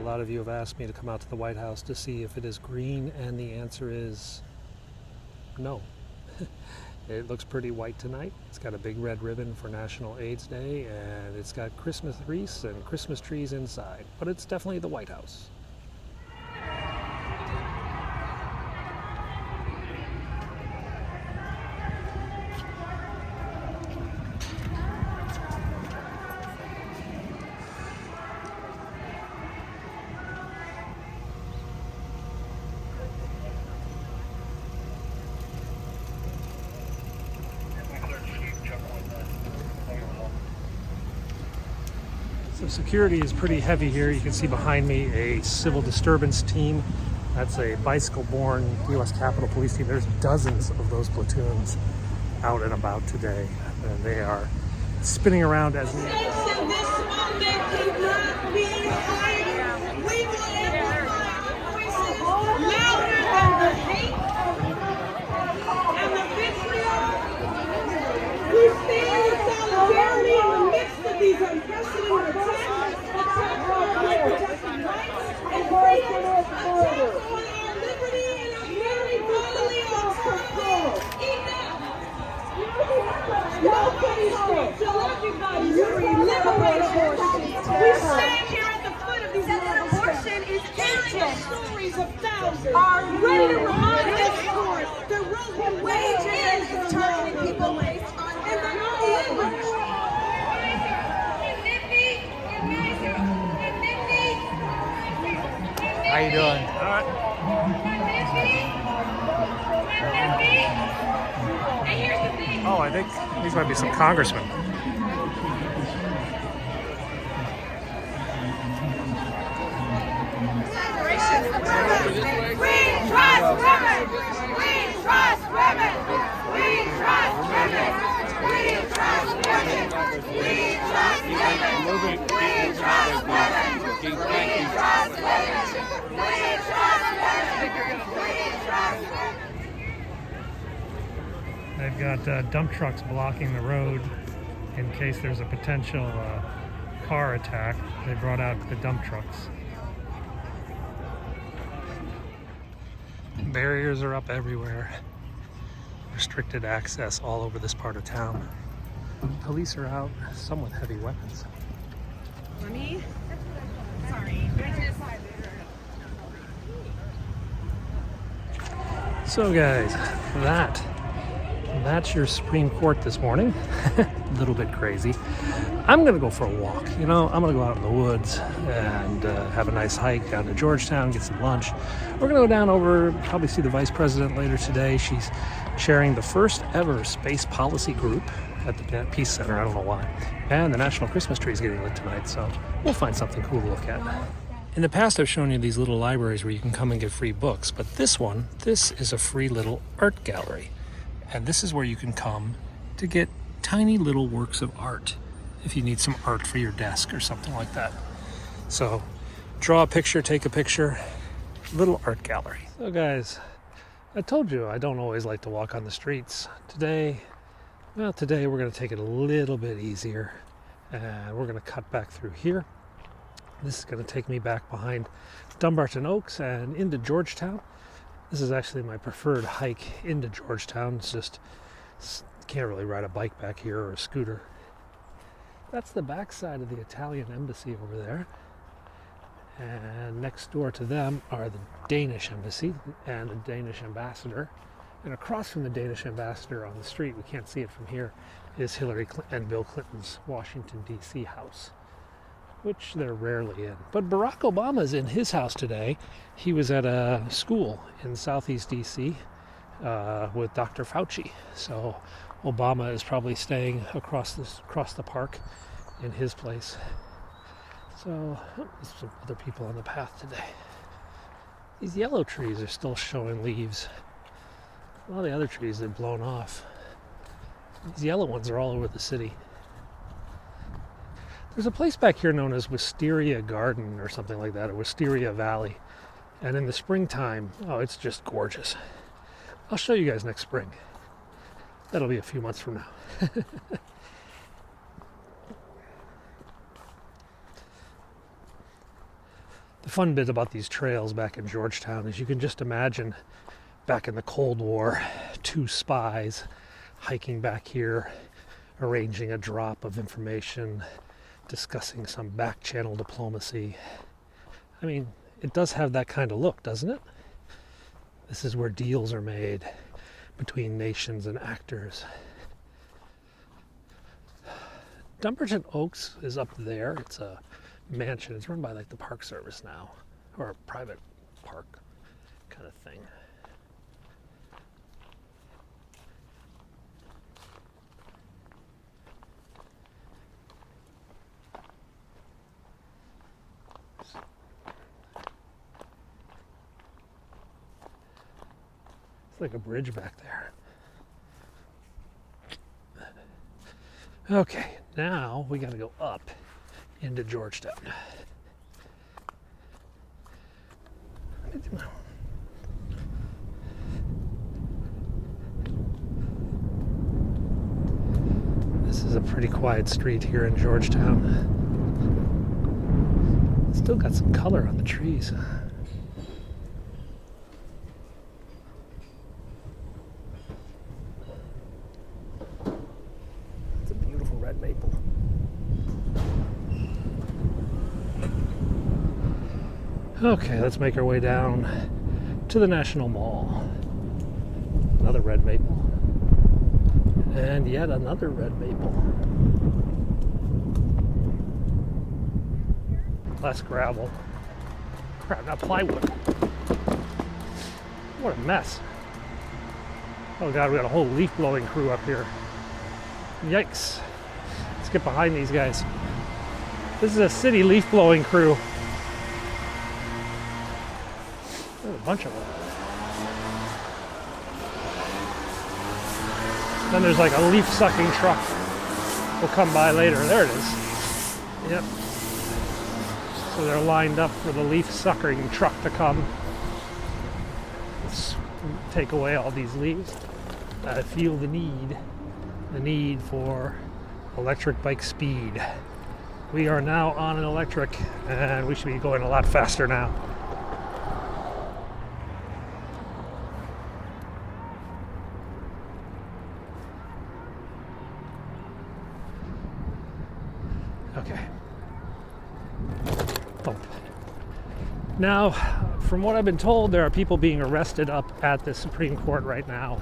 A lot of you have asked me to come out to the White House to see if it is green, and the answer is no. It looks pretty white tonight. It's got a big red ribbon for National AIDS Day, and it's got Christmas wreaths and Christmas trees inside, but it's definitely the White House. So security is pretty heavy here. You can see behind me a civil disturbance team. That's a bicycle-borne U.S. Capitol Police team. There's dozens of those platoons out and about today, and they are spinning around as we... These unprecedented attacks on our protected rights and freedoms, attacks on our liberty and our very bodily autonomy. Enough! Nobody's free till everybody's free. Liberation. We stand here at the foot of these abortion is hearing the stories of thousands. Are ready to remind us the road we wages is targeting people based on their language. How you doing? All right. Oh, I think these might be some congressmen. We trust women! We trust women! We trust women! We trust women! We trust women! We trust women! We trust women! They've got dump trucks blocking the road in case there's a potential car attack. They brought out the dump trucks. Barriers are up everywhere. Restricted access all over this part of town. Police are out, some with heavy weapons. For me? Sorry. So guys, that's your Supreme Court this morning. A little bit crazy. I'm gonna go for a walk. You know, I'm gonna go out in the woods and have a nice hike down to Georgetown, get some lunch. We're gonna go down over, probably see the Vice President later today. She's chairing the first ever space policy group at the Peace Center. I don't know why. And the National Christmas tree is getting lit tonight, so we'll find something cool to look at. In the past, I've shown you these little libraries where you can come and get free books, but this is a free little art gallery. And this is where you can come to get tiny little works of art if you need some art for your desk or something like that. So draw a picture, take a picture, little art gallery. So guys, I told you I don't always like to walk on the streets. Today we're going to take it a little bit easier, and we're going to cut back through here. This is going to take me back behind Dumbarton Oaks and into Georgetown. This is actually my preferred hike into Georgetown. It's just, can't really ride a bike back here or a scooter. That's the backside of the Italian embassy over there. And next door to them are the Danish embassy and the Danish ambassador. And across from the Danish ambassador on the street, we can't see it from here, is Hillary Clinton and Bill Clinton's Washington, D.C. house, which they're rarely in. But Barack Obama's in his house today. He was at a school in Southeast D.C. With Dr. Fauci. So Obama is probably staying across the park in his place. So there's some other people on the path today. These yellow trees are still showing leaves. A lot of the other trees have blown off. These yellow ones are all over the city. There's a place back here known as Wisteria Garden or something like that, or Wisteria Valley. And in the springtime, oh, it's just gorgeous. I'll show you guys next spring. That'll be a few months from now. The fun bit about these trails back in Georgetown is you can just imagine back in the Cold War, two spies hiking back here, arranging a drop of information, discussing some back channel diplomacy. I mean, it does have that kind of look, doesn't it? This is where deals are made between nations and actors. Dumbarton Oaks is up there. It's a mansion. It's run by like the Park Service now, or a private park kind of thing. It's like a bridge back there. Okay, now we got to go up into Georgetown. This is a pretty quiet street here in Georgetown. Still got some color on the trees. It's a beautiful red maple. Okay, let's make our way down to the National Mall. Another red maple. And yet another red maple. Less gravel. Crap, not plywood. What a mess. Oh God, we got a whole leaf blowing crew up here. Yikes. Let's get behind these guys. This is a city leaf blowing crew. There's a bunch of them. Then there's like a leaf sucking truck. Will come by later. There it is. Yep. So they're lined up for the leaf sucking truck to come. Let's take away all these leaves. I feel the need for electric bike speed. We are now on an electric and we should be going a lot faster now. Okay. Bump. Now, from what I've been told, there are people being arrested up at the Supreme Court right now.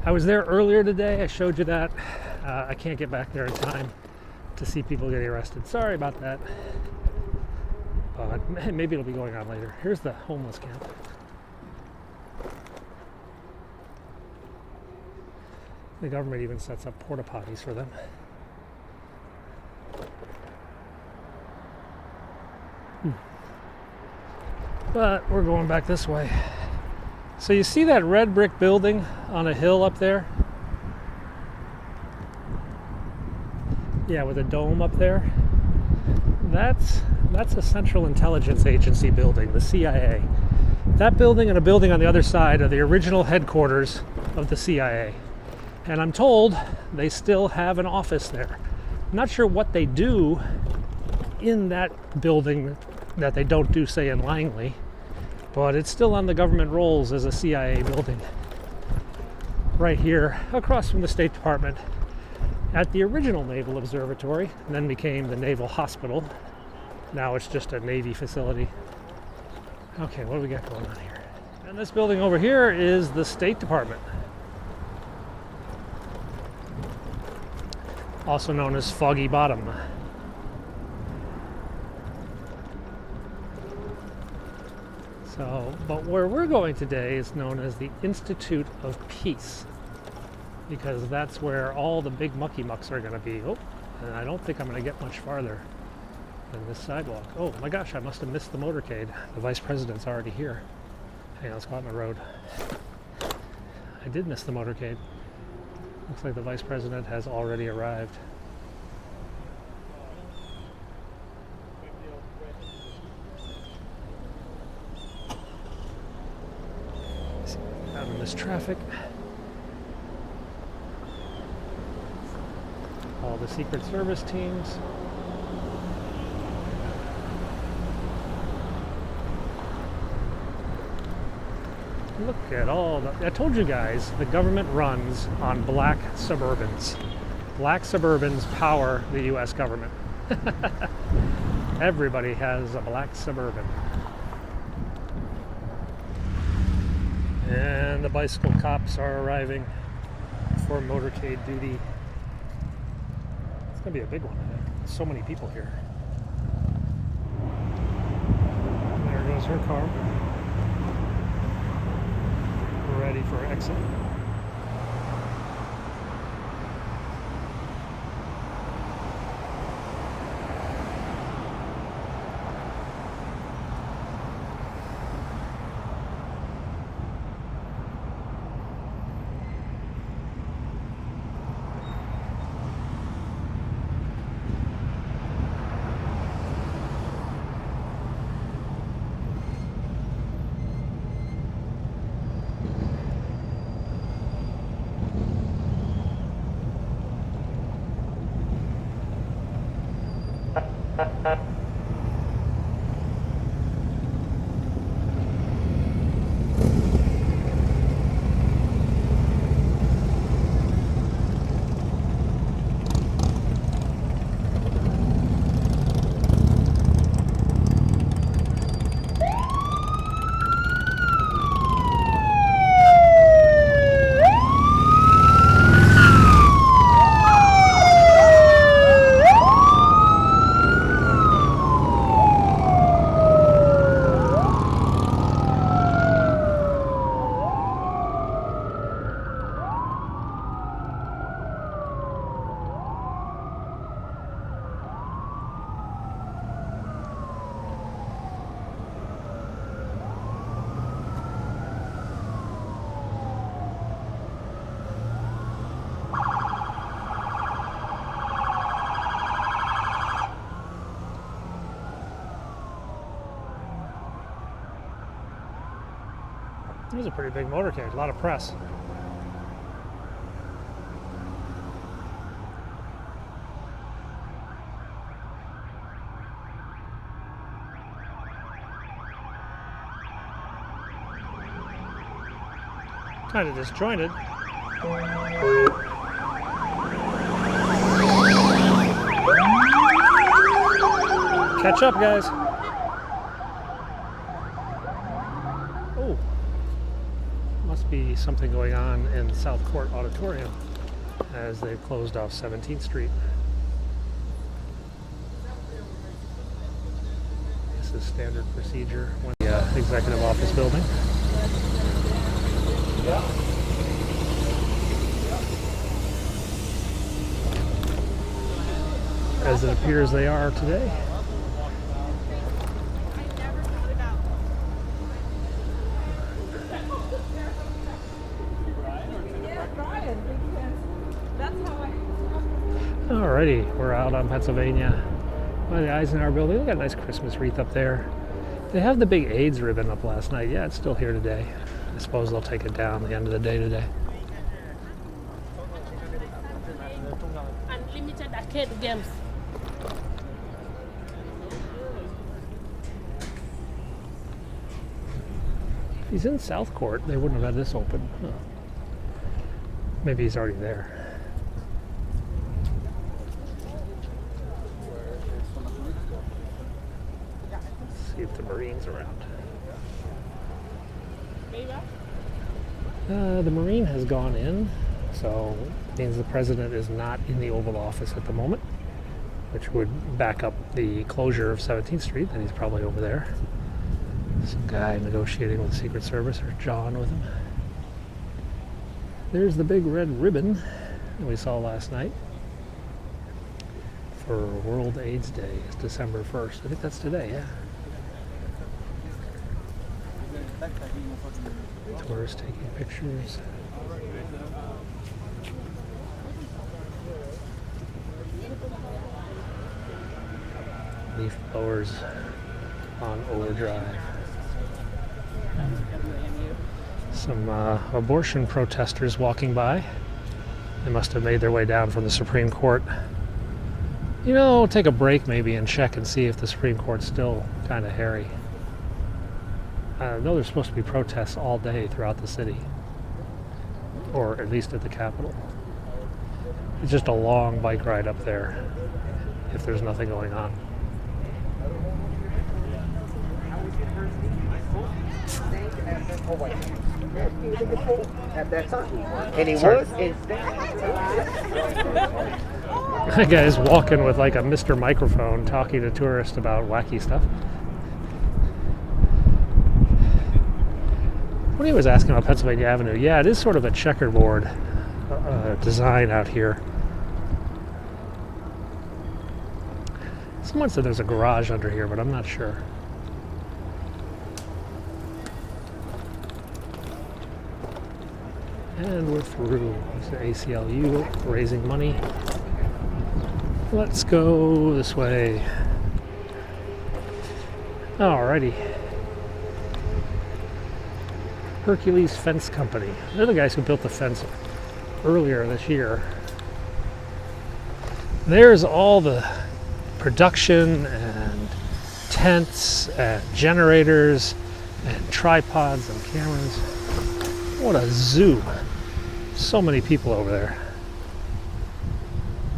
I was there earlier today. I showed you that. I can't get back there in time to see people getting arrested. Sorry about that. But maybe it'll be going on later. Here's the homeless camp. The government even sets up porta potties for them. But we're going back this way. So you see that red brick building on a hill up there? Yeah, with a dome up there. That's a Central Intelligence Agency building, the CIA. That building and a building on the other side are the original headquarters of the CIA. And I'm told they still have an office there. I'm not sure what they do in that building that they don't do, say, in Langley, but it's still on the government rolls as a CIA building. Right here, across from the State Department, at the original Naval Observatory, and then became the Naval Hospital. Now it's just a Navy facility. Okay, what do we got going on here? And this building over here is the State Department, also known as Foggy Bottom. So, but where we're going today is known as the Institute of Peace, because that's where all the big mucky mucks are going to be. Oh, and I don't think I'm going to get much farther than this sidewalk. Oh my gosh, I must have missed the motorcade. The Vice President's already here. Hang on, let's go out on the road. I did miss the motorcade. Looks like the Vice President has already arrived. Out in this traffic. All the Secret Service teams. Look at all the... I told you guys, the government runs on black Suburbans. Black Suburbans power the U.S. government. Everybody has a black Suburban. And the bicycle cops are arriving for motorcade duty. It's gonna be a big one, I think. So many people here. And there goes her car. Ready for exit. It was a pretty big motorcade, a lot of press. Kind of disjointed. Catch up, guys. Oh, must be something going on in the South Court Auditorium as they've closed off 17th Street. This is standard procedure when the executive office building. As it appears they are today. Alrighty, we're out on Pennsylvania by the Eisenhower building. Look at a nice Christmas wreath up there. They have the big AIDS ribbon up last night. Yeah, it's still here today. I suppose they'll take it down at the end of the day today. Unlimited arcade games. If he's in South Court, they wouldn't have had this open. Huh. Maybe he's already there. Let's see if the Marine's around. The Marine has gone in, so it means the president is not in the Oval Office at the moment, which would back up the closure of 17th Street, and he's probably over there. Some guy negotiating with the Secret Service, or John with him. There's the big red ribbon that we saw last night for World AIDS Day. It's December 1st. I think that's today, yeah. Tourists taking pictures. Leaf blowers on overdrive. Some abortion protesters walking by. They must have made their way down from the Supreme Court. You know, take a break maybe and check and see if the Supreme Court's still kind of hairy. I know there's supposed to be protests all day throughout the city, or at least at the Capitol. It's just a long bike ride up there if there's nothing going on. At that time. And he was That guy's walking with like a Mr. Microphone talking to tourists about wacky stuff. When he was asking about Pennsylvania Avenue, yeah, it is sort of a checkerboard design out here. Someone said there's a garage under here, but I'm not sure. And we're through. This is the ACLU raising money. Let's go this way. Alrighty. Hercules Fence Company. They're the guys who built the fence earlier this year. There's all the production and tents and generators and tripods and cameras. What a zoo. So many people over there.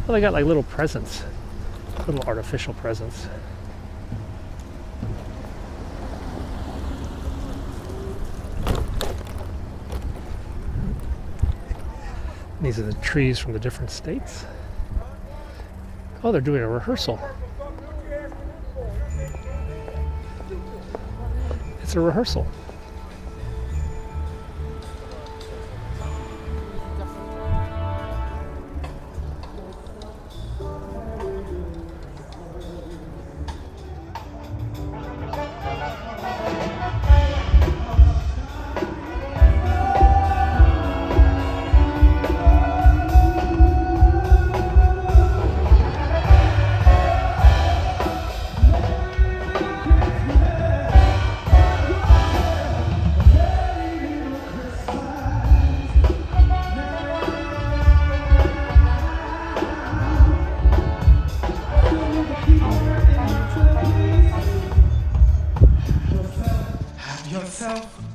Well, they got like little presents, little artificial presents. These are the trees from the different states. Oh, they're doing a rehearsal. It's a rehearsal.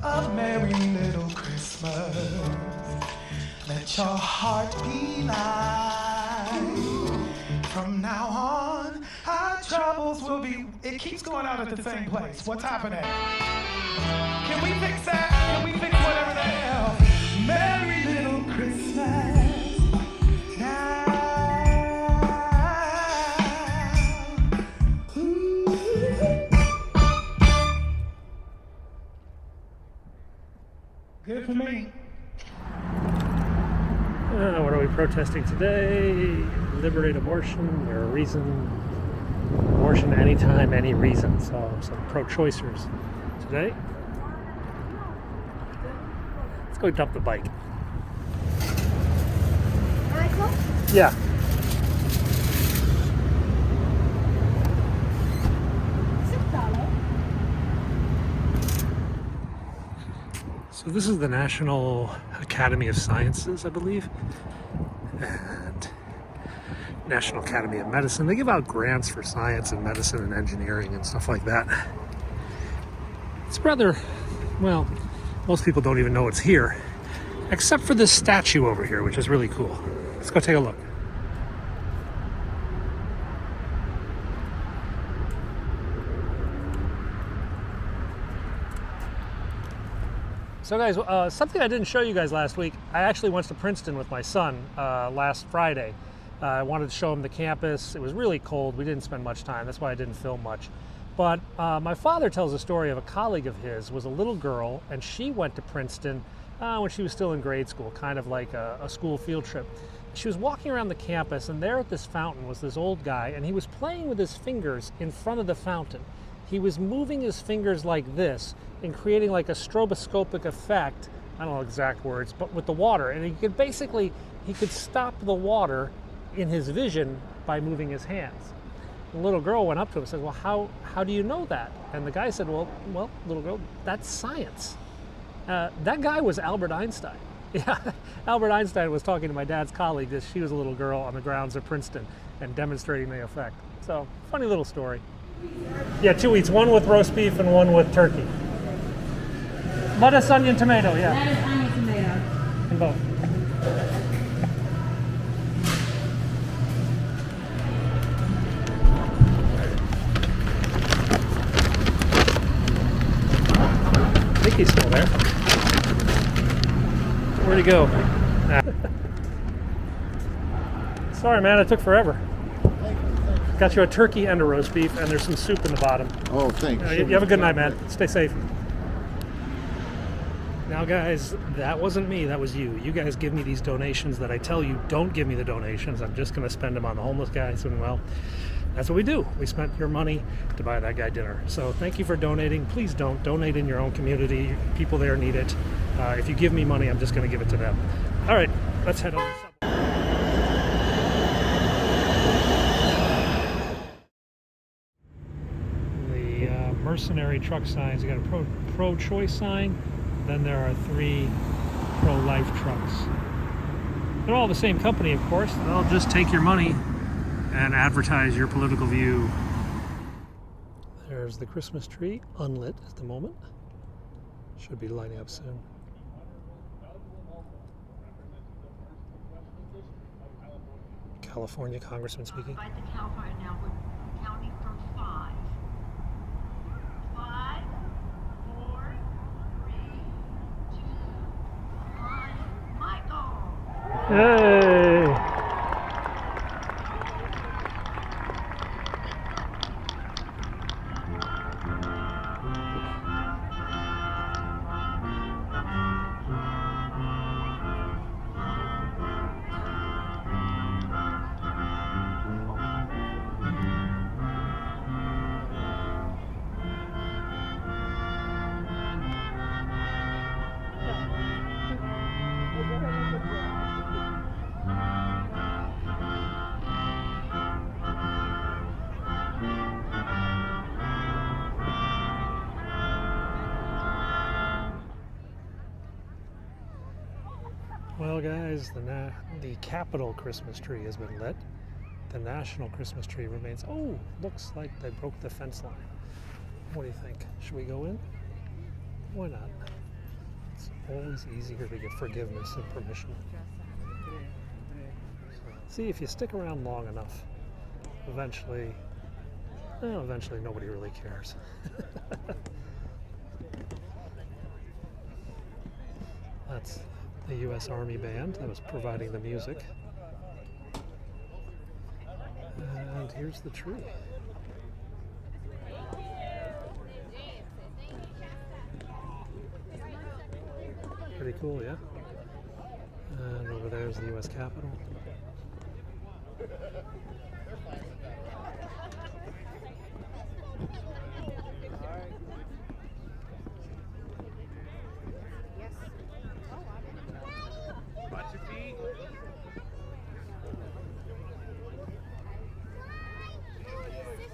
A merry little Christmas. Let your heart be light. From now on, our troubles will be. It keeps going out at the same place. What's happening? Can we fix that? Can we fix whatever the hell? Merry little Christmas. Now. Good for me. What are we protesting today? Liberate abortion, or reason. Abortion anytime, any reason. So some pro-choicers today. Let's go dump the bike. Yeah. So this is the National Academy of Sciences, I believe, and National Academy of Medicine. They give out grants for science and medicine and engineering and stuff like that. It's rather, well, most people don't even know it's here, except for this statue over here, which is really cool. Let's go take a look. So guys, something I didn't show you guys last week, I actually went to Princeton with my son last Friday. I wanted to show him the campus. It was really cold. We didn't spend much time. That's why I didn't film much. But my father tells a story of a colleague of his was a little girl, and she went to Princeton when she was still in grade school, kind of like a school field trip. She was walking around the campus, and there at this fountain was this old guy, and he was playing with his fingers in front of the fountain. He was moving his fingers like this and creating like a stroboscopic effect, I don't know exact words, but with the water. And he could stop the water in his vision by moving his hands. The little girl went up to him and said, well, how do you know that? And the guy said, well, little girl, that's science. That guy was Albert Einstein. Yeah, Albert Einstein was talking to my dad's colleague as she was a little girl on the grounds of Princeton and demonstrating the effect. So, funny little story. Yeah, 2 eats, one with roast beef and one with turkey. Lettuce, onion, tomato, yeah. Lettuce, onion, tomato. And both. I think he's still there. Where'd he go? Ah. Sorry, man, it took forever. Got you a turkey and a roast beef, and there's some soup in the bottom. Oh, thanks. You have a good night, man. Stay safe. Now, guys, that wasn't me. That was you. You guys give me these donations that I tell you don't give me the donations. I'm just going to spend them on the homeless guys. And, well, that's what we do. We spent your money to buy that guy dinner. So thank you for donating. Please don't. Donate in your own community. People there need it. If you give me money, I'm just going to give it to them. All right, let's head over. Mercenary truck signs. You got a pro-choice sign, then there are 3 pro-life trucks. They're all the same company, of course. They'll just take your money and advertise your political view. There's the Christmas tree, unlit at the moment. Should be lighting up soon. California Congressman speaking. Fight the California now. We're counting from 5. 5, 4, 3, 2, 1. Michael! Hey! Well, guys, the Capitol Christmas tree has been lit. The national Christmas tree remains. Oh, looks like they broke the fence line. What do you think? Should we go in? Why not? It's always easier to get forgiveness and permission. See, if you stick around long enough, eventually nobody really cares. That's the U.S. Army band that was providing the music. And here's the tree. Pretty cool, yeah? And over there's the U.S. Capitol.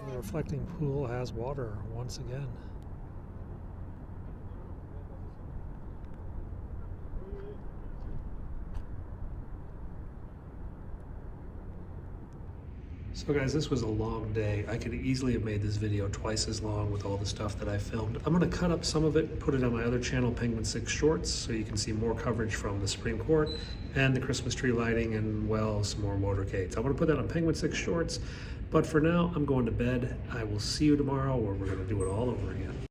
The reflecting pool has water once again. So guys, this was a long day. I could easily have made this video twice as long with all the stuff that I filmed. I'm gonna cut up some of it, put it on my other channel, PenguinSix Shorts, so you can see more coverage from the Supreme Court and the Christmas tree lighting and, well, some more motorcades. I'm gonna put that on PenguinSix Shorts, but for now, I'm going to bed. I will see you tomorrow where we're gonna do it all over again.